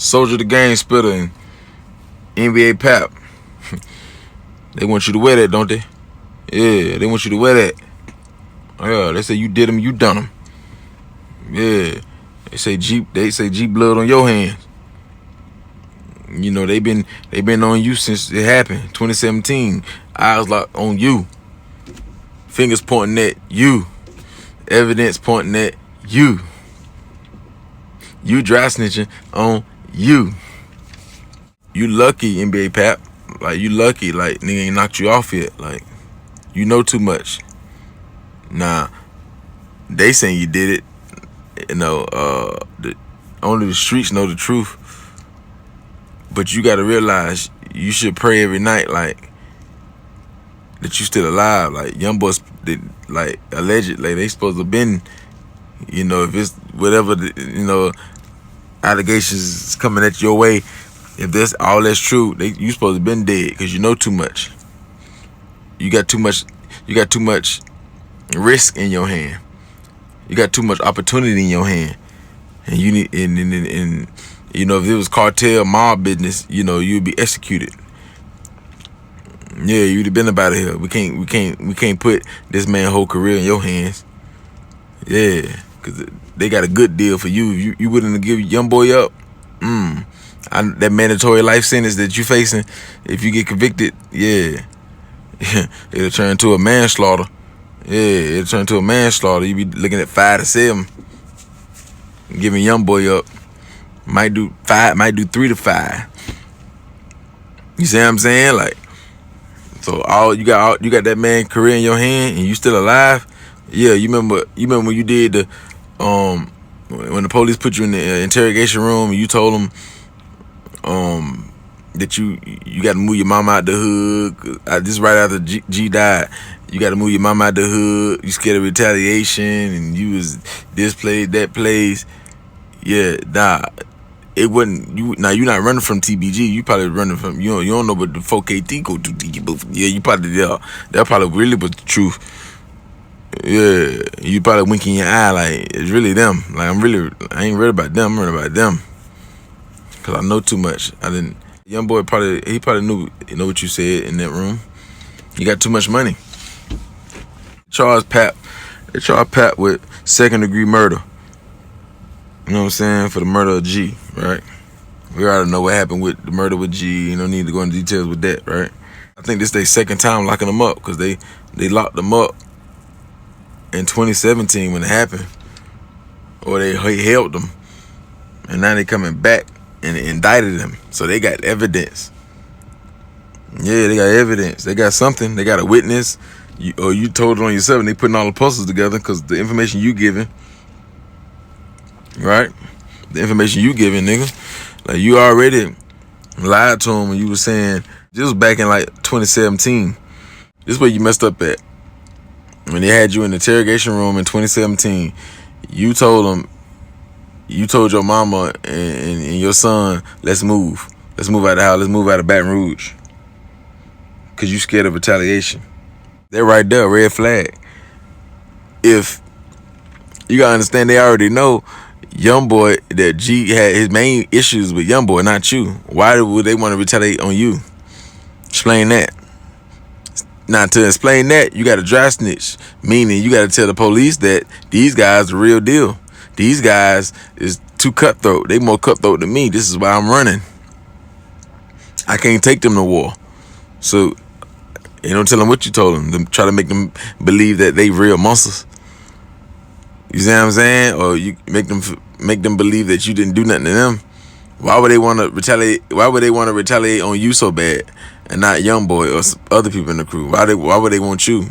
Soldier the Game Spitter and NBA Pap. They want you to wear that, don't they? Yeah, they want you to wear that. Yeah, they say you did them, you done them. Yeah, they say G blood on your hands. You know, they been on you since it happened, 2017. Eyes locked on you. Fingers pointing at you. Evidence pointing at you. You dry snitching on you. You lucky, NBA Pap. Like, you lucky. Like, nigga ain't knocked you off yet. Like, you know too much. Nah, they saying you did it. You know, only the streets know the truth. But you gotta realize you should pray every night, like, that you still alive. Like, YoungBoy, like, allegedly, they supposed to been, you know, if it's whatever, you know, allegations coming at your way, if that's all that's true, you supposed to been dead because you know too much. You got too much risk in your hand. You got too much opportunity in your hand. And you need, and you know, if it was cartel mob business, you know, you'd be executed. Yeah, you'd have been up out of here. We can't put this man's whole career in your hands. Yeah, because they got a good deal for you. You wouldn't give YoungBoy up. That mandatory life sentence that you facing, if you get convicted, yeah, it'll turn to a manslaughter. Yeah, it'll turn to a manslaughter. You be looking at 5 to 7, giving YoungBoy up. Might do 3 to 5. You see what I'm saying? Like, so you got that man career in your hand and you still alive. Yeah, you remember when you did the when the police put you in the interrogation room and you told them that you got to move your mama out the hood. This right after G died. You got to move your mama out the hood. You scared of retaliation and you was this place, that place. Yeah, nah. It wasn't you. Now you're not running from TBG. You probably running from you don't know what the 4KT go to. Yeah, you probably that probably really was the truth. Yeah, you probably winking your eye like it's really them. Like I ain't worried about them. I'm worried about them because I know too much. YoungBoy probably knew what you said in that room. You got too much money. They charged Pap with 2nd-degree murder. You know what I'm saying? For the murder of G, right? We already know what happened with the murder with G. You don't need to go into details with that, right? I think this their second time locking them up because they locked them up in 2017 when it happened. Or they held them. And now they coming back and indicted them. So they got evidence. Yeah, they got evidence. They got something. They got a witness. You told it on yourself and they putting all the puzzles together because the information you giving, right? The information you giving, nigga. Like, you already lied to him when you were saying, this was back in like 2017. This is where you messed up at. When they had you in the interrogation room in 2017, you told your mama and your son, let's move. Let's move out of the house. Let's move out of Baton Rouge. Because you scared of retaliation. They're right there, red flag. If you gotta understand, they already know YoungBoy, that G had his main issues with YoungBoy, not you. Why would they want to retaliate on you? Explain that. Now, to explain that, you got to dry snitch, meaning you got to tell the police that these guys are the real deal. These guys is too cutthroat. They more cutthroat than me. This is why I'm running. I can't take them to war. So, you don't tell them what you told them. Try to make them believe that they real monsters. You see what I'm saying? Or you make them believe that you didn't do nothing to them. Why would they want to retaliate? Why would they want to retaliate on you so bad and not YoungBoy or other people in the crew? Why would they want you?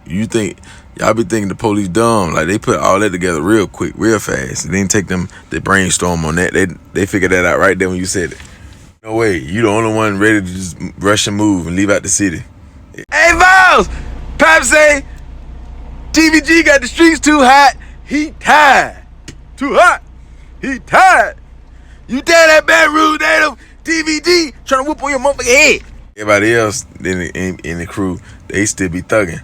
You think y'all be thinking the police dumb? Like, they put all that together real quick, real fast. They didn't take them to brainstorm on that. They figured that out right there when you said it. No way. You the only one ready to just rush and move and leave out the city. Hey, Vols! Pap say TVG got the streets too hot. He tired. Too hot. He tired. You tell that Baton Rouge native TVG trying to whoop on your motherfucking head. Everybody else in the crew, they still be thugging.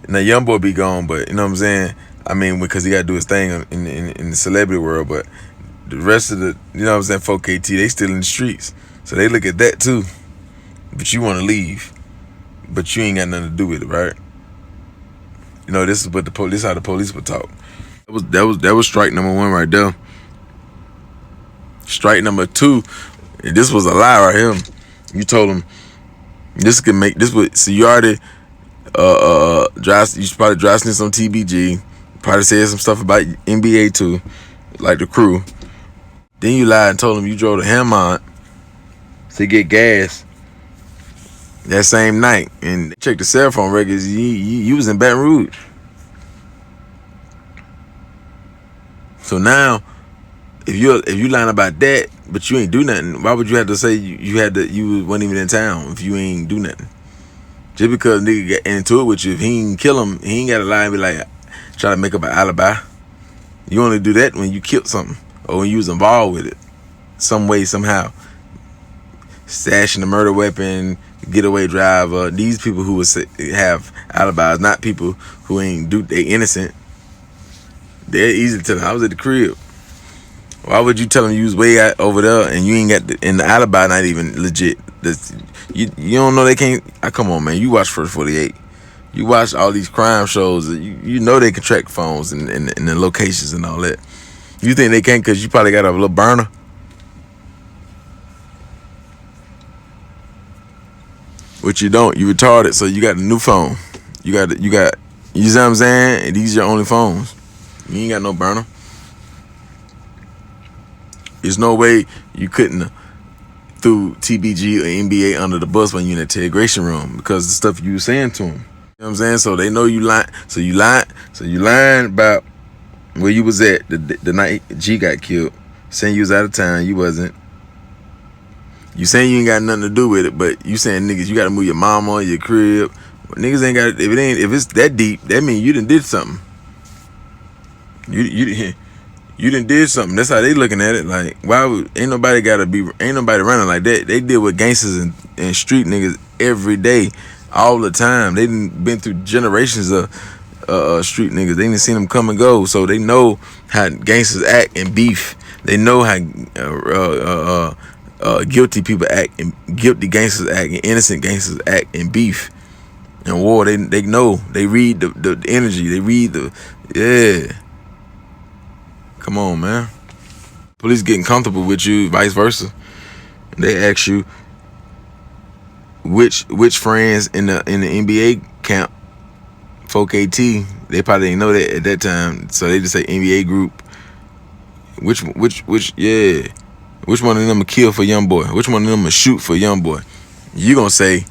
Now, YoungBoy be gone, but you know what I'm saying? I mean, because he got to do his thing in the celebrity world, but the rest of the, you know what I'm saying, 4KT, they still in the streets. So they look at that too. But you want to leave. But you ain't got nothing to do with it, right? You know, this is what the police, how the police would talk. That was strike number 1 right there. Strike number 2, this was a lie right here. You told him this could make this would, so you already you should probably dry snitch on TBG, probably said some stuff about NBA too, like the crew. Then you lied and told him you drove to Hammond to get gas that same night, and check the cell phone records. You was in Baton Rouge. So now, if you lying about that, but you ain't do nothing, why would you have to say you wasn't even in town if you ain't do nothing? Just because nigga get into it with you, if he ain't kill him, he ain't gotta lie and be like, try to make up an alibi. You only do that when you killed something or when you was involved with it, some way, somehow. Stashing the murder weapon, getaway driver. These people who would have alibis, not people who ain't they innocent. They're easy to tell them. I was at the crib. Why would you tell them you was way out over there and you ain't got and the alibi not even legit? You don't know they can't. Come on, man. You watch First 48. You watch all these crime shows. You know they can track phones and the locations and all that. You think they can't because you probably got a little burner? Which you don't. You retarded, so you got a new phone. You got. You see what I'm saying? And these are your only phones. You ain't got no burner. There's no way you couldn't threw TBG or NBA under the bus when you in the integration room because the stuff you were saying to them. You know what I'm saying? So they know you lying. So you lying about where you was at the night G got killed. Saying you was out of town. You wasn't. You saying you ain't got nothing to do with it, but you saying niggas you got to move your mama or your crib. But niggas ain't got. If it's that deep, that means you done did something. You done did something. That's how they looking at it. Like, why would ain't nobody running like that. They deal with gangsters and street niggas every day, all the time. They done been through generations of street niggas. They done seen them come and go, so they know how gangsters act in beef. They know how guilty people act and guilty gangsters act and innocent gangsters act in beef and war. They know. They read the energy. They read yeah. Come on, man. Police getting comfortable with you, vice versa. They ask you which friends in the NBA camp, 4KT. They probably didn't know that at that time, so they just say NBA group. Which yeah. Which one of them will kill for YoungBoy? Which one of them will shoot for YoungBoy? You gonna say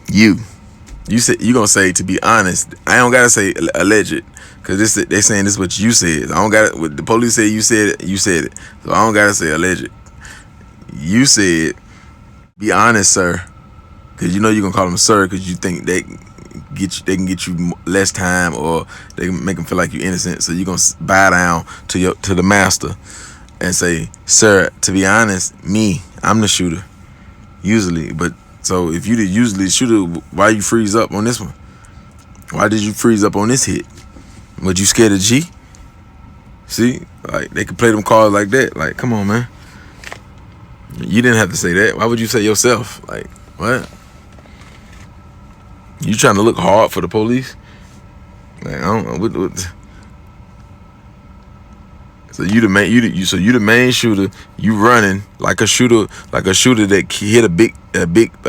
you. You gonna say, to be honest. I don't gotta say alleged. Cause they saying this is what you said. I don't got what the police say. You said it. So I don't gotta say alleged. You said, be honest, sir. Cause you know you gonna call them sir. Cause you think they can get you less time, or they can make them feel like you're innocent. So you gonna bow down to the master and say, sir. To be honest, I'm the shooter usually. But so if you the usually shooter, why you freeze up on this one? Why did you freeze up on this hit? Was you scared of G? See, like they could play them cards like that. Like, come on, man. You didn't have to say that. Why would you say yourself? Like, what? You trying to look hard for the police? Like, I don't know. What? So you the main shooter. You running like a shooter that hit a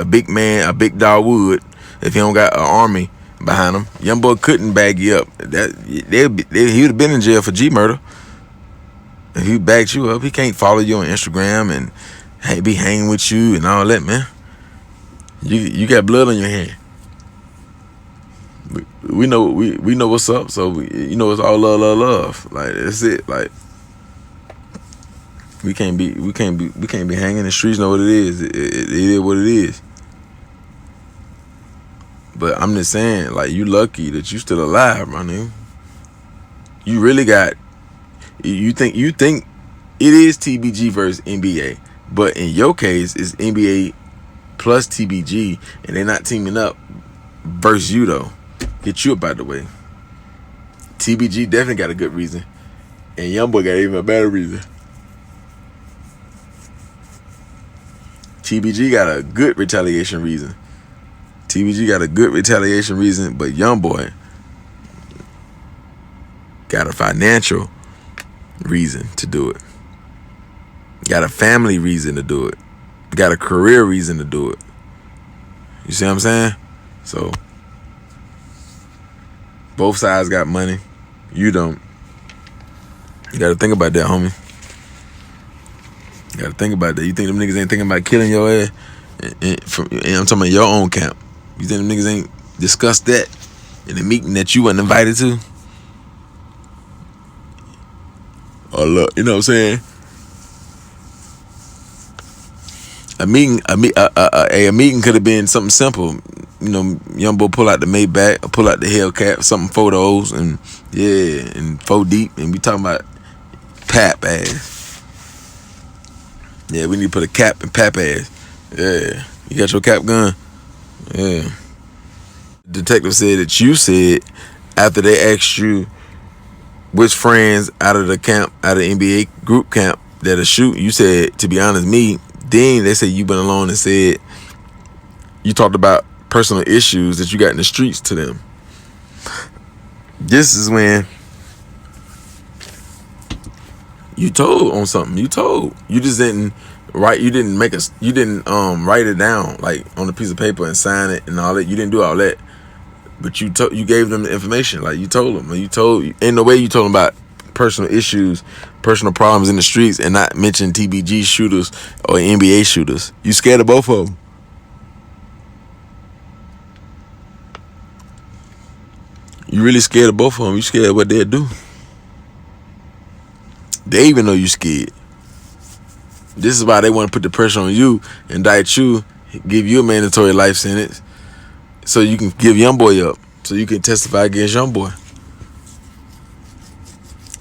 big man, a big dog would if he don't got an army behind him. YoungBoy couldn't bag you up. He would have been in jail for G murder. If he bagged you up, he can't follow you on Instagram and be hanging with you and all that, man. You got blood on your hand. We know what's up, so it's all love. Like, that's it. Like, we can't be hanging in the streets. Know what it is. It is what it is. But I'm just saying, like, you lucky that you still alive, my nigga. You really got. You think it is TBG versus NBA, but in your case, it's NBA plus TBG, and they're not teaming up versus you though. Get you up out the way. TBG definitely got a good reason, and YoungBoy got even a better reason. TBG got a good retaliation reason. TBG got a good retaliation reason, but YoungBoy got a financial reason to do it. Got a family reason to do it. Got a career reason to do it. You see what I'm saying? So, both sides got money. You don't. You gotta think about that, homie. You gotta think about that. You think them niggas ain't thinking about killing your ass? And I'm talking about your own camp. You think them niggas ain't discussed that in the meeting that you wasn't invited to? Oh, look, you know what I'm saying? A meeting could have been something simple. You know, YoungBoy pull out the Maybach, or pull out the Hellcat, something photos, and yeah, and 4 deep, and we talking about Pap ass. Yeah, we need to put a cap in Pap ass. Yeah, you got your cap gun? Yeah. Detective said that you said after they asked you which friends out of the camp, out of the NBA group camp that'll shoot, you said, to be honest, me. Then they said you been alone and said you talked about personal issues that you got in the streets to them. This is when you told on something. You told. You just didn't write. You didn't write it down like on a piece of paper and sign it and all that. You didn't do all that. But you gave them the information. Like you told them. Ain't no way you told them about personal issues, personal problems in the streets, and not mention TBG shooters or NBA shooters. You scared of both of them. You really scared of both of them. You scared of what they'll do. They even know you scared. This is why they want to put the pressure on you, indict you, give you a mandatory life sentence, so you can give YoungBoy up, so you can testify against YoungBoy.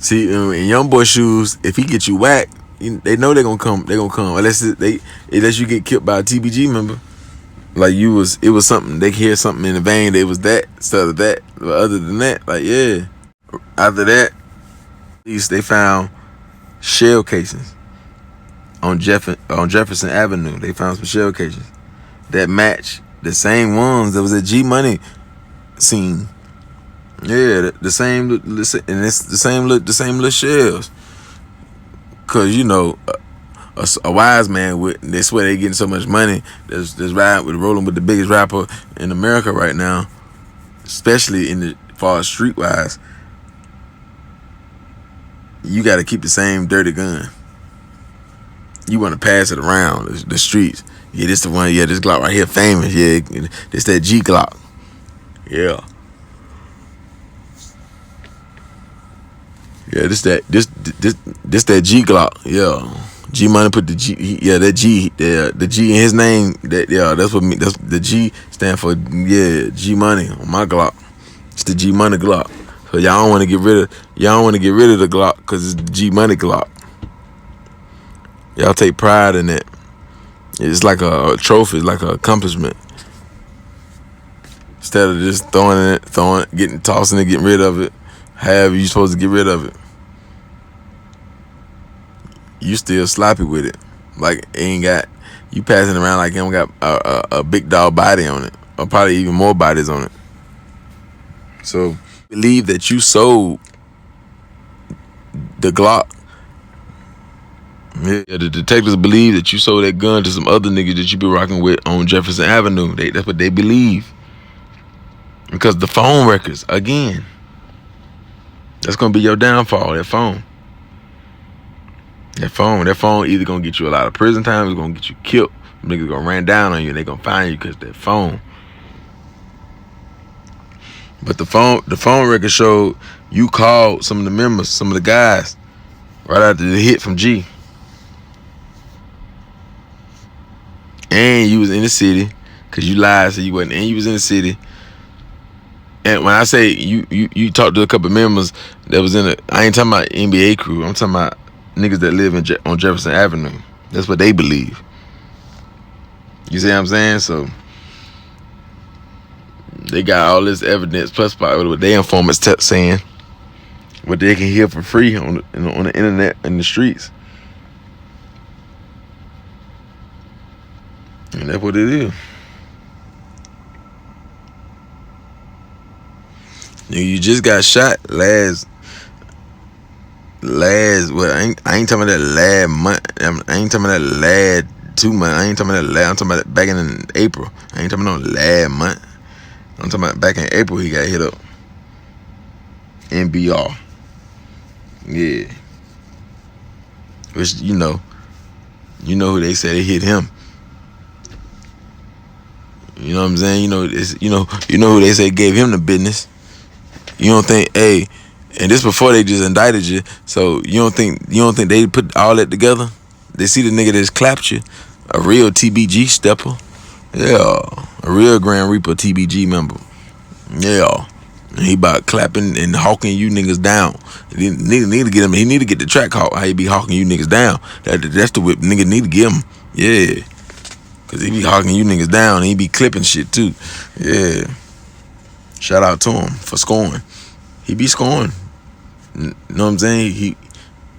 See, in YoungBoy shoes, if he get you whacked, they know they're gonna come. They're gonna come unless you get killed by a TBG member. Like it was something. They hear something in the vein. It was that instead of that. But other than that, like yeah. After that, at least they found shell casings on Jefferson Avenue. They found some shell casings that match the same ones that was at G Money scene. Yeah, the same, and it's the same little shells. Cause you know, a wise man they swear they getting so much money. There's rolling with the biggest rapper in America right now, especially in the far as streetwise. You got to keep the same dirty gun. You want to pass it around the streets. Yeah, this the one. Yeah, this Glock right here, famous. Yeah, this that G Glock. Yeah. Yeah, this that G Glock. Yeah, G Money put the G. That G. The G in his name. That's the G stand for. Yeah, G Money on my Glock. It's the G Money Glock. So y'all don't want to get rid of the Glock because it's the G Money Glock. Y'all take pride in it. It's like a trophy. It's like an accomplishment. Instead of just tossing it, getting rid of it. However you supposed to get rid of it. You still sloppy with it. Like you passing around like it don't got a big dog body on it. Or probably even more bodies on it. So believe that you sold the Glock. Yeah, the detectives believe that you sold that gun to some other niggas that you be rocking with on Jefferson Avenue. That's what they believe. Because the phone records, again, that's gonna be your downfall. That phone either gonna get you a lot of prison time, or it's gonna get you killed. Niggas gonna ran down on you and they gonna find you because that phone. But the phone record showed you called some of the members, some of the guys, right after the hit from G. And you was in the city, cause you lied, so you wasn't. And you was in the city. And when I say you talked to a couple of members that was I ain't talking about NBA crew. I'm talking about niggas that live on Jefferson Avenue. That's what they believe. You see what I'm saying? So they got all this evidence plus what their informants saying, what they can hear for free on the internet and the streets. And that's what it is. You just got shot last. Well, I ain't talking about that last month. I ain't talking about that last 2 months. I ain't talking about that last. I'm talking about back in April. I ain't talking about no last month. I'm talking about back in April he got hit up. NBR. Yeah. Which you know who they said they hit him. You know what I'm saying? You know who they say gave him the business. You don't think, hey, and this before they just indicted you. So you don't think they put all that together? They see the nigga that just clapped you, a real TBG stepper. Yeah, a real Grand Reaper TBG member. Yeah. And he about clapping and hawking you niggas down. He need to get him. He need to get the track hawk. How he be hawking you niggas down? That's the whip nigga need to get him. Yeah, cause he be hawking you niggas down and he be clipping shit too. Yeah. Shout out to him for scoring. He be scoring. You know what I'm saying? He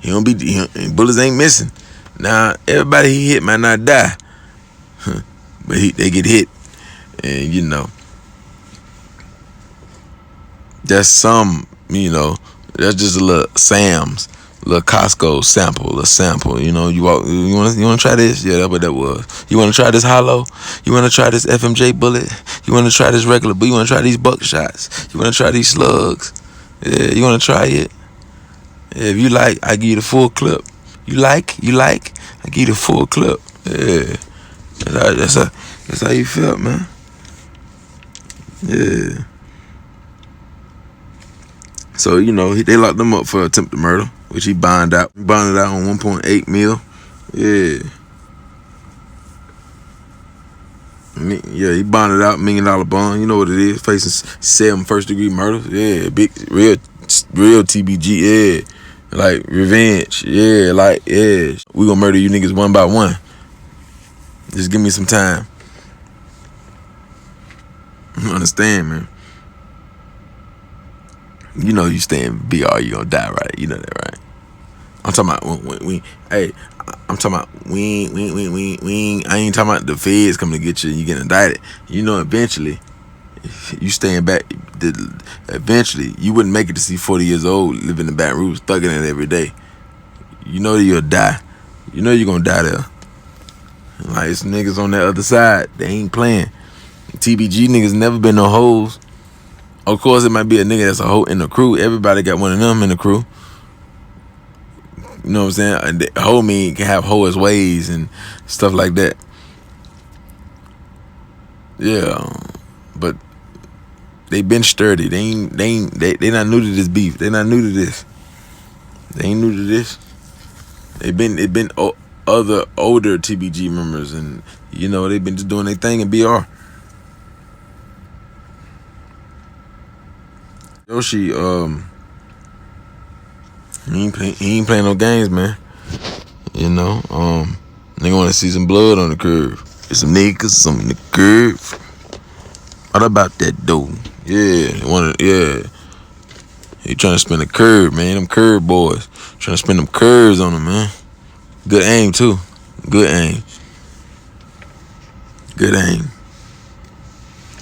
don't be bullets ain't missing. Now everybody he hit might not die, but they get hit, and you know. That's some, that's just a little Sam's, little Costco sample, a sample. You want to try this? Yeah, that's what that was. You want to try this hollow? You want to try this FMJ bullet? You want to try this regular? But you want to try these buckshots? You want to try these slugs? Yeah, you want to try it? Yeah, if you like, I give you the full clip. You like, I give you the full clip. Yeah, that's how you felt, man. Yeah. So, they locked him up for attempted murder, which he bonded out. He bonded out on 1.8 mil. Yeah. Yeah, he bonded out $1 million bond. You know what it is. Facing 7 first-degree murders. Yeah, big, real TBG. Yeah. Like, revenge. Yeah, yeah. We gonna murder you niggas one by one. Just give me some time. You understand, man? You know you stay in BR, you gonna die, right? You know that, right? I'm talking about I'm talking about I ain't talking about the feds coming to get you and you get indicted. Eventually, you staying back. Eventually, you wouldn't make it to see 40 years old, living in Baton Rouge, thugging it every day. You know that you'll die. You know you're gonna die there. Like, some niggas on that other side, they ain't playing. TBG niggas never been no hoes. Of course, it might be a nigga that's a hoe in the crew. Everybody got one of them in the crew. You know what I'm saying? A hoe can have hoish ways and stuff like that. Yeah, but they been sturdy. They not new to this beef. They not new to this. They ain't new to this. They been other older TBG members, and they been just doing their thing in BR. Yoshi, he ain't playing no games, man. Nigga want to see some blood on the curb. There's some niggas on the curb. What about that though? Yeah. He trying to spin the curb, man. Them curb boys trying to spin them curves on him, man. Good aim too. Good aim.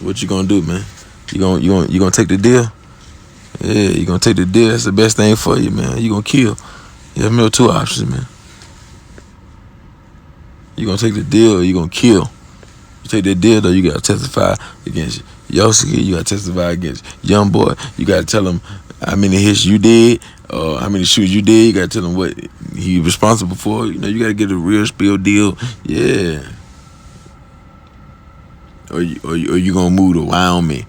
What you gonna do, man? You gonna take the deal? Yeah, you gonna take the deal. That's the best thing for you, man. You gonna kill. You have no 2 options, man. You gonna take the deal or you gonna kill. You take that deal though, you gotta testify against Yosuke. You gotta testify against YoungBoy. You gotta tell him how many hits you did, how many shoots you did. You gotta tell him what he responsible for. You gotta get a real spill deal. Yeah. Or you gonna move to Wyoming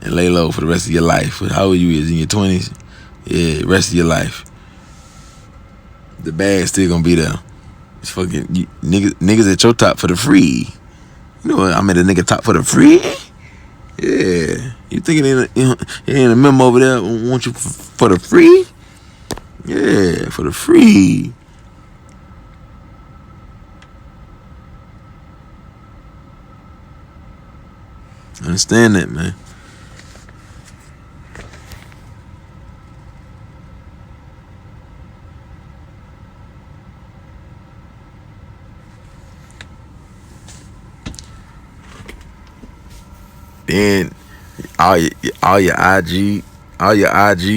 and lay low for the rest of your life. How old you is in your 20s? Yeah, rest of your life. The bag's still gonna be there. It's fucking niggas at your top for the free. You know what? I'm at a nigga top for the free. Yeah, you think it ain't a memo over there? Want you for the free? Yeah, for the free. Understand that, man. Then all your IG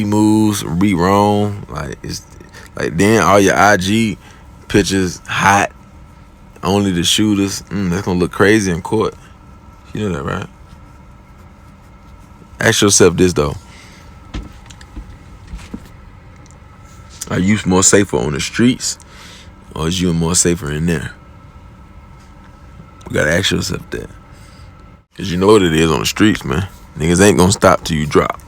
moves be wrong. Like it's like then all your IG pictures hot. Only the shooters. That's gonna look crazy in court. You know that, right? Ask yourself this though: are you more safer on the streets, or is you more safer in there? You gotta ask yourself that, cause you know what it is on the streets, man. Niggas ain't gonna stop till you drop.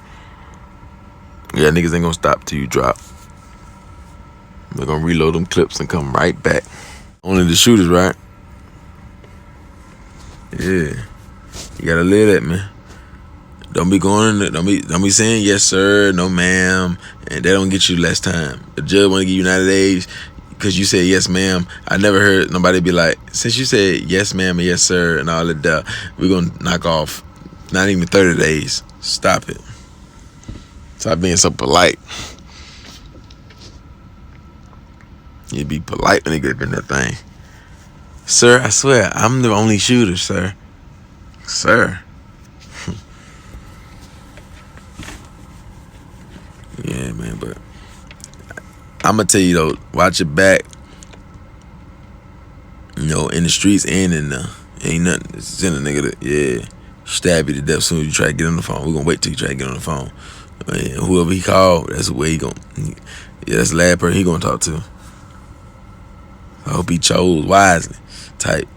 Yeah, niggas ain't gonna stop till you drop. They're gonna reload them clips and come right back. Only the shooters, right? Yeah, you gotta live that, man. Don't be saying yes sir, no ma'am, and that don't get you less time. The judge want to give you 90 days because you said yes ma'am. I never heard nobody be like, since you said yes ma'am and yes sir and all that, we're gonna knock off not even 30 days. Stop it. Stop being so polite. You be polite when they get in that thing. Sir, I swear, I'm the only shooter, sir. Sir. Yeah, man, but I'm going to tell you, though, watch your back. You know, in the streets and in the, ain't nothing. Send a nigga that, yeah, stab you to death as soon as you try to get on the phone. We're going to wait till you try to get on the phone. And whoever he called, that's the way he going to, yeah, that's the last person he going to talk to. I hope he chose wisely. Type.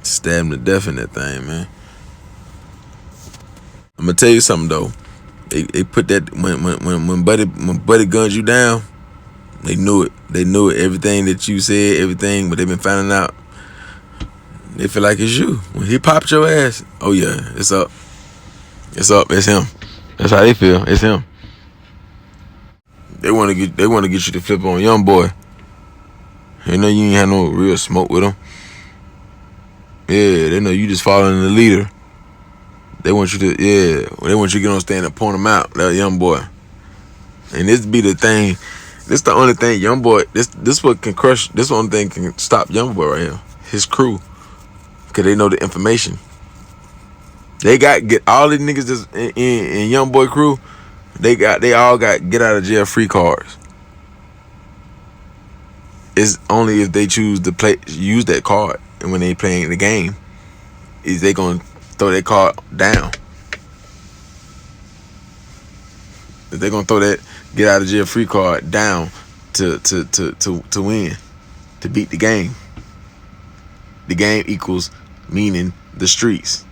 Stab him to death in that thing, man. I'm gonna tell you something though. They put that when Buddy gunned you down, they knew it. They knew it. Everything that you said, everything, but they've been finding out. They feel like it's you. When he popped your ass, oh yeah, it's up. It's up. It's him. That's how they feel. It's him. They want to get you to flip on YoungBoy. They know you ain't had no real smoke with him. Yeah, they know you just following the leader. They want you to, they want you to get on stand and point him out, that YoungBoy. And this be the thing, this the only thing YoungBoy, this what can crush, this the only thing can stop YoungBoy right here. His crew. Because they know the information. They get all the niggas that's in YoungBoy crew, they all got get out of jail free cards. It's only if they choose to use that card, and when they playing the game, is they gonna throw that card down. If they gonna throw that get out of jail free card down to win, to beat the game. The game equals meaning the streets.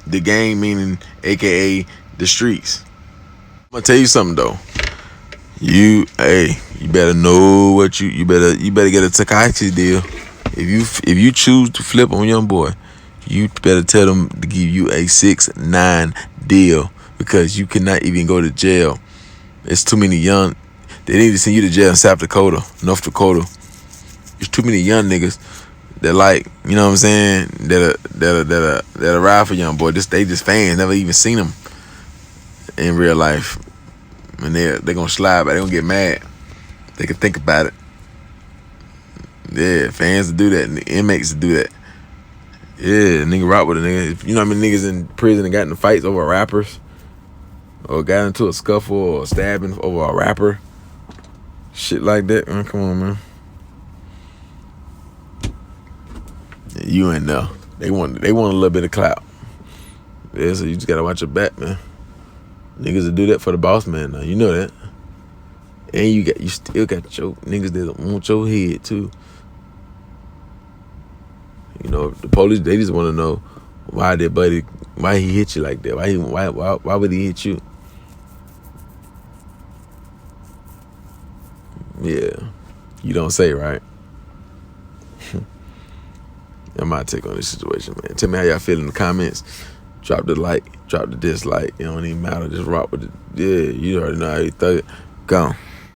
The game meaning AKA the streets. I'm gonna tell you something though. You better know what you better get a Takashi deal. If you choose to flip on YoungBoy, you better tell them to give you a 6-9 deal, because you cannot even go to jail. It's too many young. They need to send you to jail in South Dakota, North Dakota. There's too many young niggas that like, you know what I'm saying, that ride for YoungBoy. They just fans, never even seen him in real life. And they're gonna slide, but they gonna get mad. They can think about it. Yeah, fans do that, and the inmates do that. Yeah, nigga rock with a nigga. You know how many niggas in prison that got into fights over rappers? Or got into a scuffle or stabbing over a rapper? Shit like that, man. Come on, man. You ain't know. They want a little bit of clout. Yeah, so you just gotta watch your back, man. Niggas that do that for the boss man now. You know that. And you still got your niggas that want your head too. You know, the police, they just want to know why he hit you like that. Why would he hit you? Yeah. You don't say, right? That's my take on this situation, man. Tell me how y'all feel in the comments. Drop the like, drop the dislike. It don't even matter. Just rock with it. Yeah, you already know how you thug it. Gone.